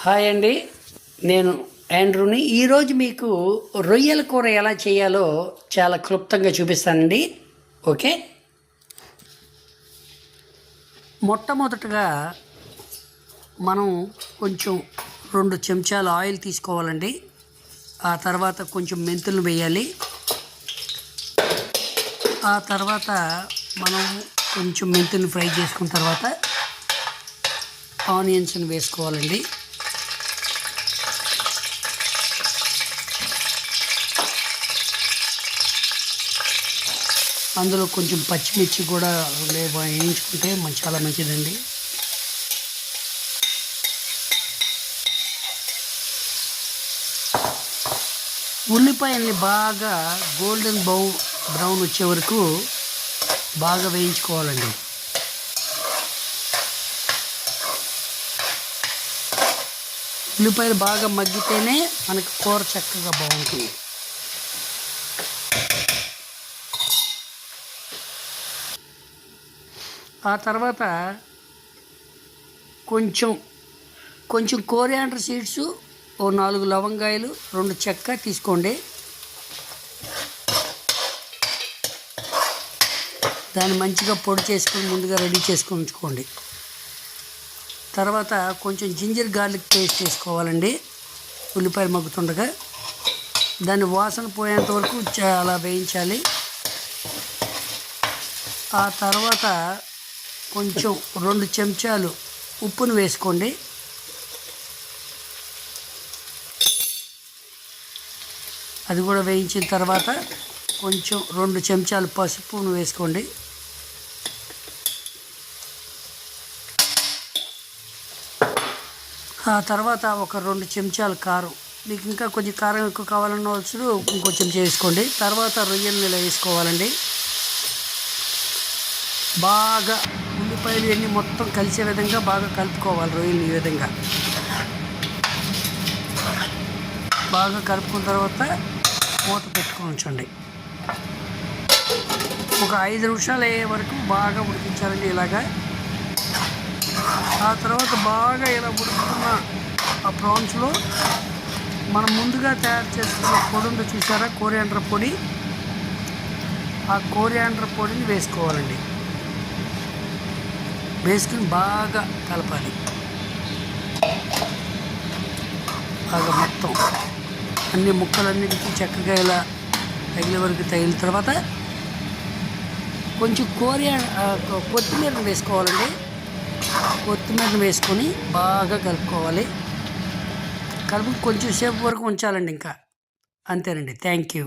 Hi అండి, నేను ఆండ్రూని. ఈరోజు మీకు రొయ్యల కూర ఎలా చేయాలో చాలా క్లుప్తంగా చూపిస్తానండి. ఓకే, మొట్టమొదటగా మనం కొంచెం 2 చెంచాల ఆయిల్ తీసుకోవాలండి. ఆ తర్వాత కొంచెం మెంతులు వేయాలి. ఆ తర్వాత మనం కొంచెం మెంతులు ఫ్రై చేసుకున్న తర్వాత ఆనియన్స్ని వేసుకోవాలండి. అందులో కొంచెం పచ్చిమిర్చి కూడా వేయించుకుంటే చాలా మంచిదండి. ఉల్లిపాయల్ని బాగా గోల్డెన్ బ్రౌన్ వచ్చే వరకు బాగా వేయించుకోవాలండి. ఉల్లిపాయలు బాగా మగ్గితేనే మనకు కూర చక్కగా బాగుంటుంది. ఆ తర్వాత కొంచెం కోరియాండర్ సీడ్స్, 4 లవంగాయలు, 2 చెక్క తీసుకోండి. దాన్ని మంచిగా పొడి చేసుకొని ముందుగా రెడీ చేసుకొని ఉంచుకోండి. తర్వాత కొంచెం జింజర్ గార్లిక్ పేస్ట్ వేసుకోవాలండి. ఉల్లిపాయలు మగ్గుతుండగా దాన్ని వాసన పోయేంత వరకు చాలా వేయించాలి. ఆ తర్వాత కొంచెం 2 చెంచాలు ఉప్పును వేసుకోండి. అది కూడా వేయించిన తర్వాత కొంచెం 2 చెంచాలు పసుపును వేసుకోండి. ఆ తర్వాత ఒక 2 చెంచాలు కారం, మీకు ఇంకా కొంచెం కారం ఎక్కువ కావాలన్న వచ్చు ఇంకో చెంచా వేసుకోండి. తర్వాత రొయ్యలు ఇలా వేసుకోవాలండి. బాగా ఉల్లిపాయలు ఇవన్నీ మొత్తం కలిసే విధంగా బాగా కలుపుకోవాలి. రొయ్యలు ఈ విధంగా బాగా కలుపుకున్న తర్వాత మూత పెట్టుకొని ఉంచండి. ఒక 5 నిమిషాలు అయ్యే వరకు బాగా ఉడికించాలండి ఇలాగా. ఆ తర్వాత బాగా ఇలా ఉడుకుతున్న ఆ ప్రాన్స్లో మనం ముందుగా తయారు చేసుకున్న పొడి ఉంది చూసారా, కోరియాండర్ పొడి. ఆ కోరియాండర్ పొడిని వేసుకోవాలండి. వేసుకుని బాగా కలపాలి. బాగా మొత్తం అన్ని ముక్కలన్నిటికీ చక్కగా ఇలా తగిలే వరకు తగిలిన తర్వాత కొంచెం కొత్తిమీరను వేసుకోవాలండి. కొత్తిమీరను వేసుకొని బాగా కలుపుకోవాలి. కొంచెం సేపు వరకు ఉంచాలండి. ఇంకా అంతేనండి. Thank you.